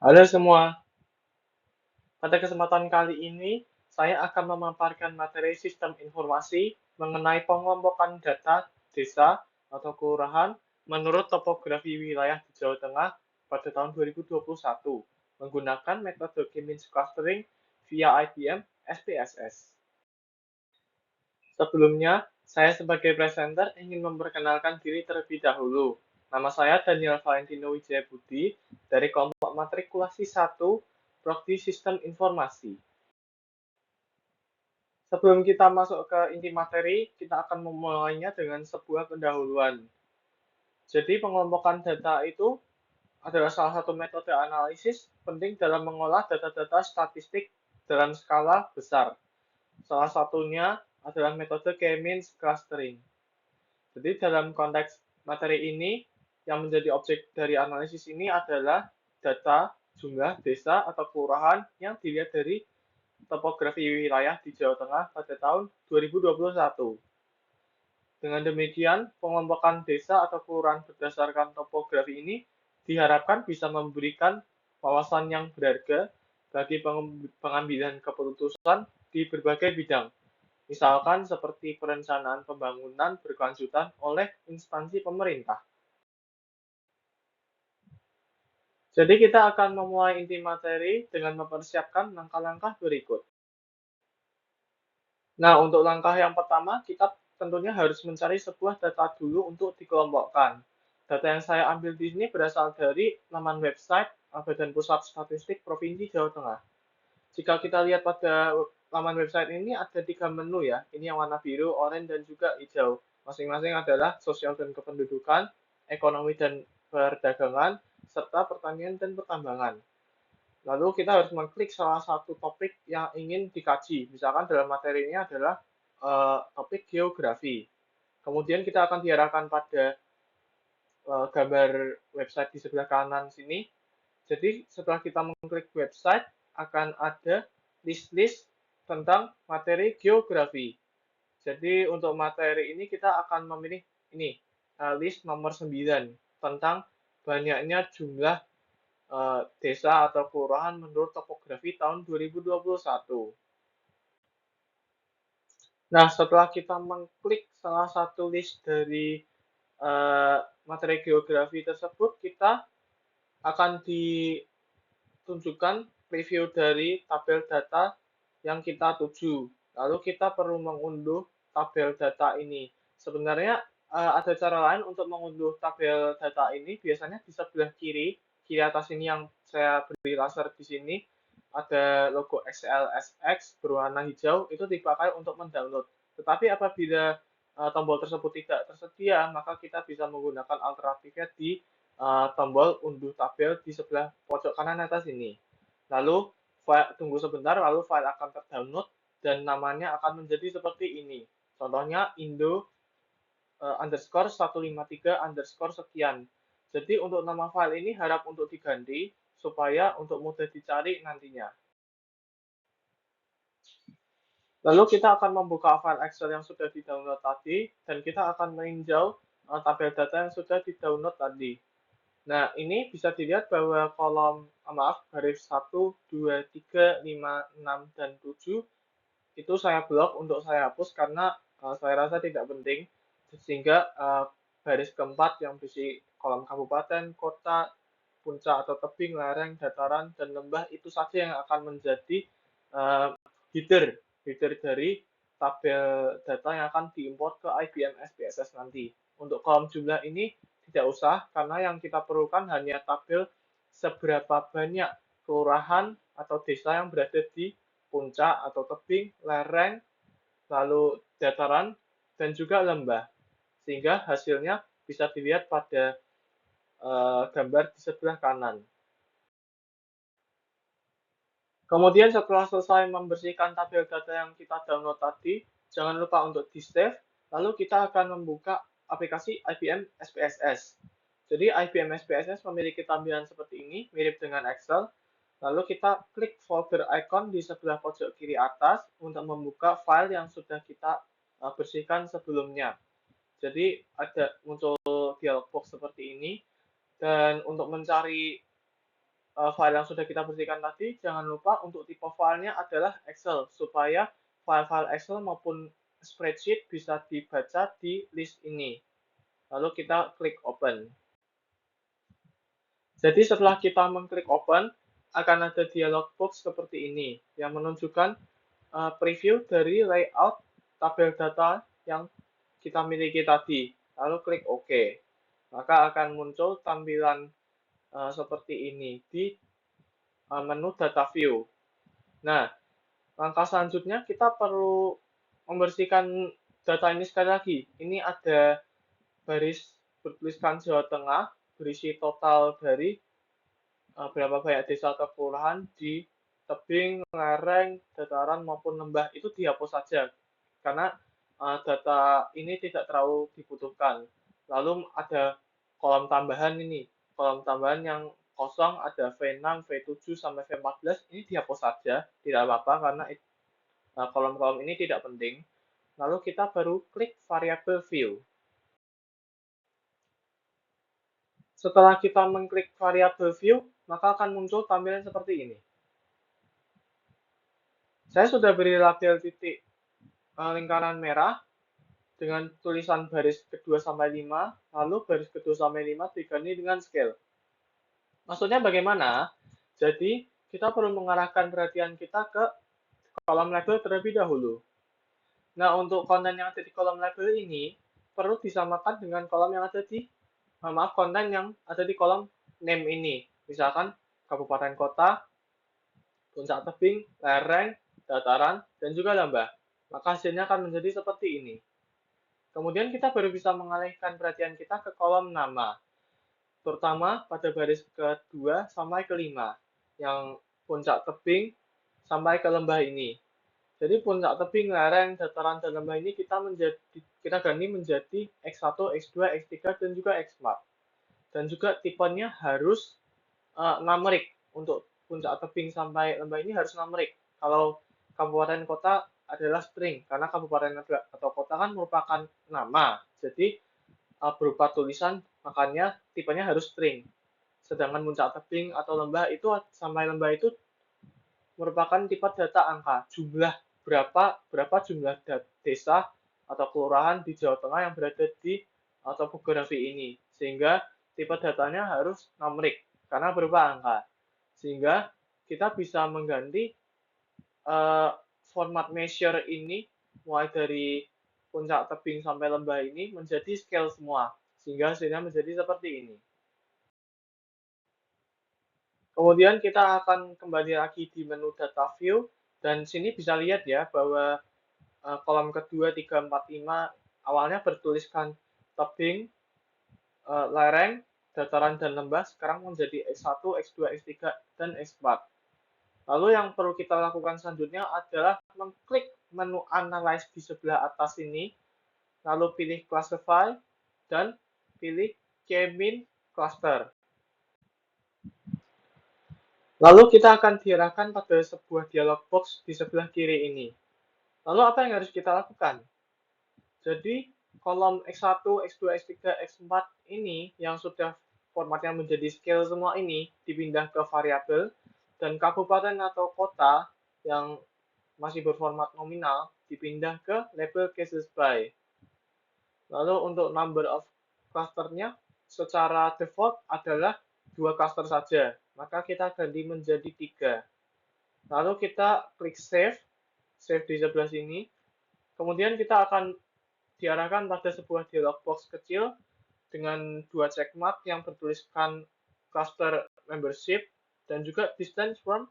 Halo semua, pada kesempatan kali ini saya akan memaparkan materi sistem informasi mengenai pengelompokan data desa atau kelurahan menurut topografi wilayah di Jawa Tengah pada tahun 2021 menggunakan metode K-means clustering via IBM SPSS. Sebelumnya, saya sebagai presenter ingin memperkenalkan diri terlebih dahulu. Nama saya Daniel Valentino Wijaya Budi dari kelompok matrikulasi 1 Prodi Sistem Informasi. Sebelum kita masuk ke inti materi, kita akan memulainya dengan sebuah pendahuluan. Jadi pengelompokan data itu adalah salah satu metode analisis penting dalam mengolah data-data statistik dalam skala besar. Salah satunya adalah metode K-means clustering. Jadi dalam konteks materi ini, yang menjadi objek dari analisis ini adalah data jumlah desa atau kelurahan yang dilihat dari topografi wilayah di Jawa Tengah pada tahun 2021. Dengan demikian, pengelompokan desa atau kelurahan berdasarkan topografi ini diharapkan bisa memberikan wawasan yang berharga bagi pengambilan keputusan di berbagai bidang, misalkan seperti perencanaan pembangunan berkelanjutan oleh instansi pemerintah. Jadi kita akan memulai inti materi dengan mempersiapkan langkah-langkah berikut. Nah, untuk langkah yang pertama, kita tentunya harus mencari sebuah data dulu untuk dikelompokkan. Data yang saya ambil di sini berasal dari laman website Badan Pusat Statistik Provinsi Jawa Tengah. Jika kita lihat pada laman website ini ada 3 menu ya. Ini yang warna biru, oranye, dan juga hijau. Masing-masing adalah sosial dan kependudukan, ekonomi dan perdagangan, serta pertanian dan pertambangan. Lalu kita harus mengklik salah satu topik yang ingin dikaji. Misalkan dalam materi ini adalah topik geografi. Kemudian kita akan diarahkan pada gambar website di sebelah kanan sini. Jadi setelah kita mengklik website, akan ada list-list tentang materi geografi. Jadi untuk materi ini kita akan memilih ini, list nomor 9 tentang banyaknya jumlah desa atau kelurahan menurut topografi tahun 2021. Nah, setelah kita mengklik salah satu list dari materi geografi tersebut, kita akan ditunjukkan preview dari tabel data yang kita tuju. Lalu kita perlu mengunduh tabel data ini. Sebenarnya ada cara lain untuk mengunduh tabel data ini. Biasanya di sebelah kiri, kiri atas ini yang saya beri laser di sini, ada logo XLSX berwarna hijau, itu dipakai untuk mendownload. Tetapi apabila tombol tersebut tidak tersedia, maka kita bisa menggunakan alternatifnya di tombol unduh tabel di sebelah pojok kanan atas ini. Lalu tunggu sebentar, lalu file akan terdownload dan namanya akan menjadi seperti ini. Contohnya Indo underscore 153 underscore sekian. Jadi untuk nama file ini harap untuk diganti supaya untuk mudah dicari nantinya. Lalu kita akan membuka file Excel yang sudah di-download tadi dan kita akan meninjau tabel data yang sudah di-download tadi. Nah, ini bisa dilihat bahwa kolom, baris 1, 2, 3, 5, 6, dan 7 itu saya blok untuk saya hapus karena saya rasa tidak penting, sehingga baris keempat yang berisi kolom kabupaten, kota, puncak atau tebing, lereng, dataran, dan lembah itu saja yang akan menjadi uh, header header dari tabel data yang akan diimport ke IBM SPSS nanti. Untuk kolom jumlah ini tidak usah, karena yang kita perlukan hanya tabel seberapa banyak kelurahan atau desa yang berada di puncak atau tebing, lereng, lalu dataran, dan juga lembah. Sehingga hasilnya bisa dilihat pada gambar di sebelah kanan. Kemudian setelah selesai membersihkan tabel data yang kita download tadi, jangan lupa untuk di-save, lalu kita akan membuka aplikasi IBM SPSS. Jadi IBM SPSS memiliki tampilan seperti ini, mirip dengan Excel. Lalu kita klik folder icon di sebelah pojok kiri atas untuk membuka file yang sudah kita bersihkan sebelumnya. Jadi ada muncul dialog box seperti ini, dan untuk mencari file yang sudah kita bersihkan tadi, jangan lupa untuk tipe filenya adalah Excel, supaya file-file Excel maupun spreadsheet bisa dibaca di list ini. Lalu kita klik open. Jadi setelah kita mengklik open, akan ada dialog box seperti ini, yang menunjukkan preview dari layout tabel data yang kita miliki tadi. Lalu klik OK. Maka akan muncul tampilan seperti ini di menu data view. Nah, langkah selanjutnya kita perlu membersihkan data ini sekali lagi. Ini ada baris bertuliskan Jawa Tengah, berisi total dari berapa banyak desa atau kelurahan di tebing, lereng, dataran maupun lembah itu dihapus saja karena data ini tidak terlalu dibutuhkan. Lalu ada kolom tambahan ini, kolom tambahan yang kosong ada V6, V7 sampai V14 ini dihapus saja, tidak apa-apa karena kolom-kolom ini tidak penting. Lalu kita baru klik variable view. Setelah kita mengklik variable view, maka akan muncul tampilan seperti ini. Saya sudah beri label titik lingkaran merah dengan tulisan baris kedua sampai 5, lalu baris kedua sampai 5 diganti dengan scale. Maksudnya bagaimana? Jadi, kita perlu mengarahkan perhatian kita ke kolom label terlebih dahulu. Nah, untuk konten yang ada di kolom label ini, perlu disamakan dengan kolom yang ada di, konten yang ada di kolom name ini. Misalkan, kabupaten kota, puncak tebing, lereng, dataran, dan juga lembah. Maka hasilnya akan menjadi seperti ini. Kemudian kita baru bisa mengalihkan perhatian kita ke kolom nama, terutama pada baris kedua sampai kelima, yang puncak tebing sampai ke lembah ini. Jadi puncak tebing, lereng, dataran, dan lembah ini kita ganti menjadi X1, X2, X3, dan juga X4. Dan juga tipenya harus numerik. Untuk puncak tebing sampai lembah ini harus numerik. Kalau kabupaten kota adalah string, karena kabupaten atau kota kan merupakan nama. Jadi berupa tulisan, makanya tipenya harus string. Sedangkan puncak tebing atau lembah itu sampai lembah itu merupakan tipe data angka, jumlah berapa jumlah desa atau kelurahan di Jawa Tengah yang berada di topografi ini, sehingga tipe datanya harus numerik karena berupa angka, sehingga kita bisa mengganti format measure ini mulai dari puncak tebing sampai lembah ini menjadi scale semua, sehingga hasilnya menjadi seperti ini. Kemudian kita akan kembali lagi di menu data view, dan sini bisa lihat ya bahwa kolom kedua, 3, 4, 5 awalnya bertuliskan tebing, lereng, dataran, dan lembah, sekarang menjadi X1, X2, X3, dan X4. Lalu yang perlu kita lakukan selanjutnya adalah mengklik menu Analyze di sebelah atas ini, lalu pilih Classify, dan pilih K-Mean Cluster. Lalu kita akan diarahkan pada sebuah dialog box di sebelah kiri ini. Lalu apa yang harus kita lakukan? Jadi kolom X1, X2, X3, X4 ini yang sudah formatnya menjadi scale semua ini dipindah ke variabel, dan kabupaten atau kota yang masih berformat nominal dipindah ke label cases by. Lalu untuk number of clusternya secara default adalah 2 cluster saja, maka kita ganti menjadi 3. Lalu kita klik save di sebelah sini. Kemudian kita akan diarahkan pada sebuah dialog box kecil dengan 2 checkmark yang bertuliskan cluster membership dan juga distance from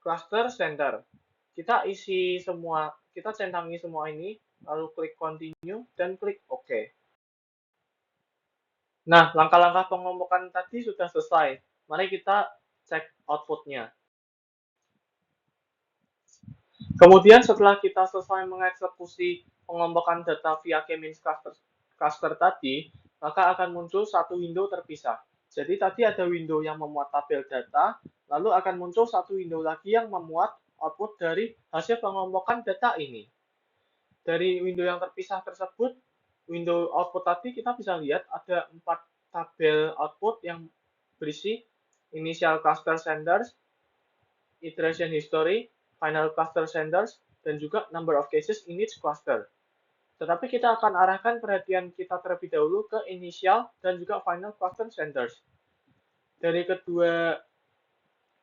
cluster center. Kita isi semua, kita centangi semua ini, lalu klik continue dan klik OK. Nah, langkah-langkah pengompokan tadi sudah selesai. Mari kita cek outputnya. Kemudian setelah kita selesai mengeksekusi pengompokan data via K-means cluster tadi, maka akan muncul satu window terpisah. Jadi tadi ada window yang memuat tabel data, lalu akan muncul satu window lagi yang memuat output dari hasil pengompokan data ini. Dari window yang terpisah tersebut, window output tadi kita bisa lihat ada 4 tabel output yang berisi initial cluster senders, iteration history, final cluster senders, dan juga number of cases in each cluster. Tetapi kita akan arahkan perhatian kita terlebih dahulu ke initial dan juga final cluster senders. Dari kedua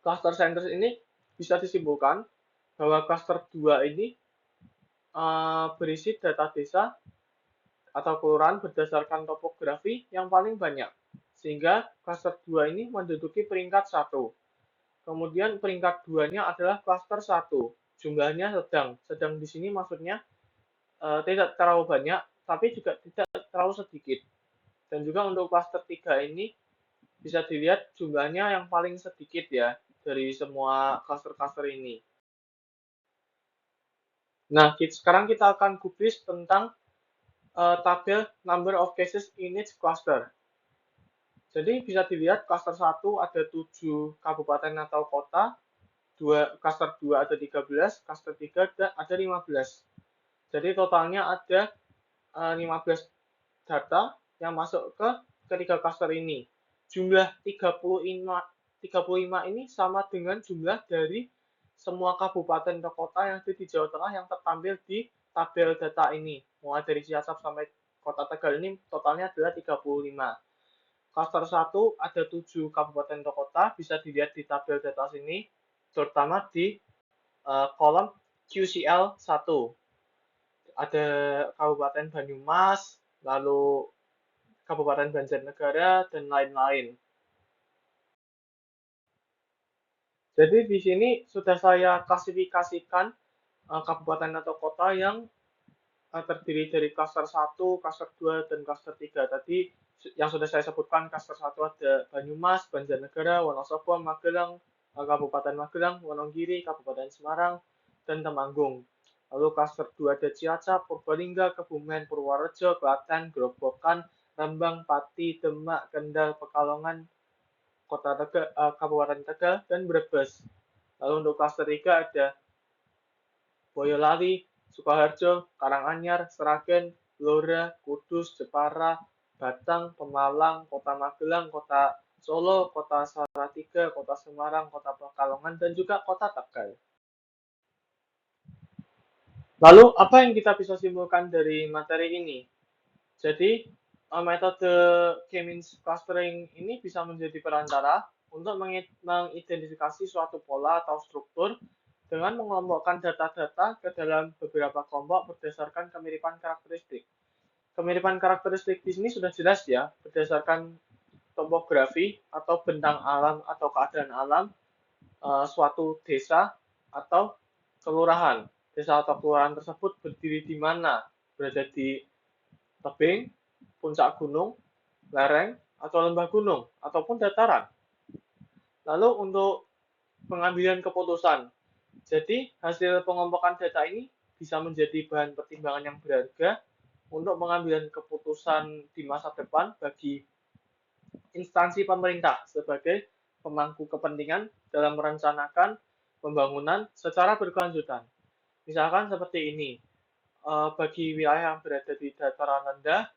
cluster senders ini bisa disimpulkan bahwa cluster 2 ini berisi data desa atau kelurahan berdasarkan topografi yang paling banyak. Sehingga cluster 2 ini menduduki peringkat 1. Kemudian peringkat 2-nya adalah cluster 1. Jumlahnya sedang. Sedang di sini maksudnya tidak terlalu banyak, tapi juga tidak terlalu sedikit. Dan juga untuk cluster 3 ini bisa dilihat jumlahnya yang paling sedikit ya dari semua cluster-cluster ini. Nah, sekarang kita akan gubris tentang tabel number of cases in each cluster. Jadi bisa dilihat cluster 1 ada 7 kabupaten atau kota, cluster 2 ada 13, cluster 3 ada 15. Jadi totalnya ada 15 data yang masuk ke ketiga cluster ini. Jumlah 35 ini sama dengan jumlah dari semua kabupaten atau kota yang ada di Jawa Tengah yang tertampil di tabel data ini. Mulai dari Cilacap sampai Kota Tegal ini totalnya adalah 35. Cluster 1 ada 7 kabupaten atau kota, bisa dilihat di tabel data sini, terutama di kolom QCL 1. Ada Kabupaten Banyumas, lalu Kabupaten Banjarnegara, dan lain-lain. Jadi di sini sudah saya klasifikasikan kabupaten atau kota yang terdiri dari cluster 1, cluster 2, dan cluster 3. Tadi yang sudah saya sebutkan, cluster 1 ada Banyumas, Banjarnegara, Wonosobo, Magelang, Kabupaten Magelang, Wonogiri, Kabupaten Semarang, dan Temanggung. Lalu cluster 2 ada Cilacap, Purbalingga, Kebumen, Purworejo, Klaten, Grobogan, Rembang, Pati, Demak, Kendal, Pekalongan, Kabupaten Tegal, dan Brebes. Lalu untuk cluster 3 ada Boyolali, Sukoharjo, Karanganyar, Sragen, Blora, Kudus, Jepara, Batang, Pemalang, Kota Magelang, Kota Solo, Kota Salatiga, Kota Semarang, Kota Pekalongan, dan juga Kota Tegal. Lalu, apa yang kita bisa simpulkan dari materi ini? Jadi, metode K-means clustering ini bisa menjadi perantara untuk mengidentifikasi suatu pola atau struktur dengan mengelompokkan data-data ke dalam beberapa kelompok berdasarkan kemiripan karakteristik. Kemiripan karakteristik di sini sudah jelas ya, berdasarkan topografi atau bentang alam atau keadaan alam suatu desa atau kelurahan. Desa atau kelurahan tersebut berdiri di mana? Berada di tebing, puncak gunung, lereng, atau lembah gunung, ataupun dataran. Lalu untuk pengambilan keputusan. Jadi, hasil pengompokan data ini bisa menjadi bahan pertimbangan yang berharga untuk pengambilan keputusan di masa depan bagi instansi pemerintah sebagai pemangku kepentingan dalam merencanakan pembangunan secara berkelanjutan. Misalkan seperti ini, bagi wilayah yang berada di dataran rendah,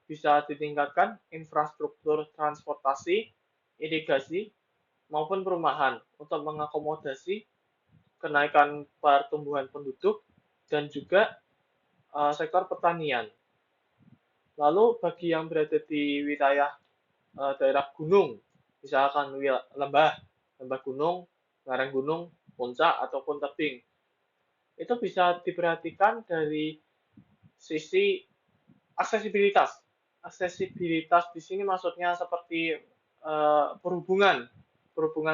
bisa ditingkatkan infrastruktur transportasi, irigasi, maupun perumahan untuk mengakomodasi kenaikan pertumbuhan penduduk dan juga sektor pertanian. Lalu bagi yang berada di wilayah daerah gunung, misalkan lembah gunung, lereng gunung, puncak ataupun tebing, itu bisa diperhatikan dari sisi aksesibilitas. Aksesibilitas di sini maksudnya seperti perhubungan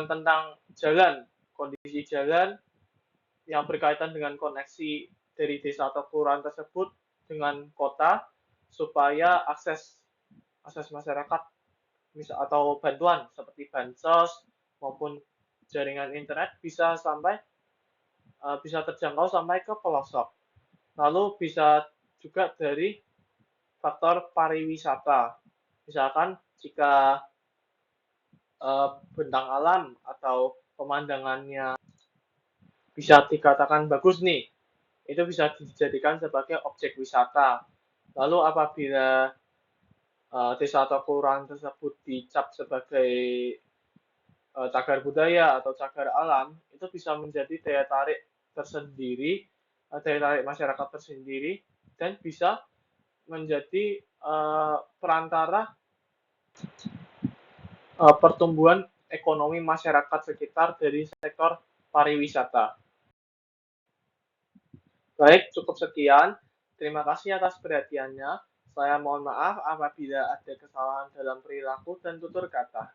tentang jalan, kondisi jalan yang berkaitan dengan koneksi dari desa atau kelurahan tersebut dengan kota supaya akses masyarakat atau bantuan seperti bansos maupun jaringan internet bisa terjangkau sampai ke pelosok. Lalu bisa juga dari faktor pariwisata. Misalkan jika bentang alam atau pemandangannya bisa dikatakan bagus nih, itu bisa dijadikan sebagai objek wisata. Lalu apabila desa atau kelurahan tersebut dicap sebagai cagar budaya atau cagar alam itu bisa menjadi daya tarik tersendiri, daya tarik masyarakat tersendiri, dan bisa menjadi perantara pertumbuhan ekonomi masyarakat sekitar dari sektor pariwisata. Baik, cukup sekian. Terima kasih atas perhatiannya. Saya mohon maaf apabila ada kesalahan dalam perilaku dan tutur kata.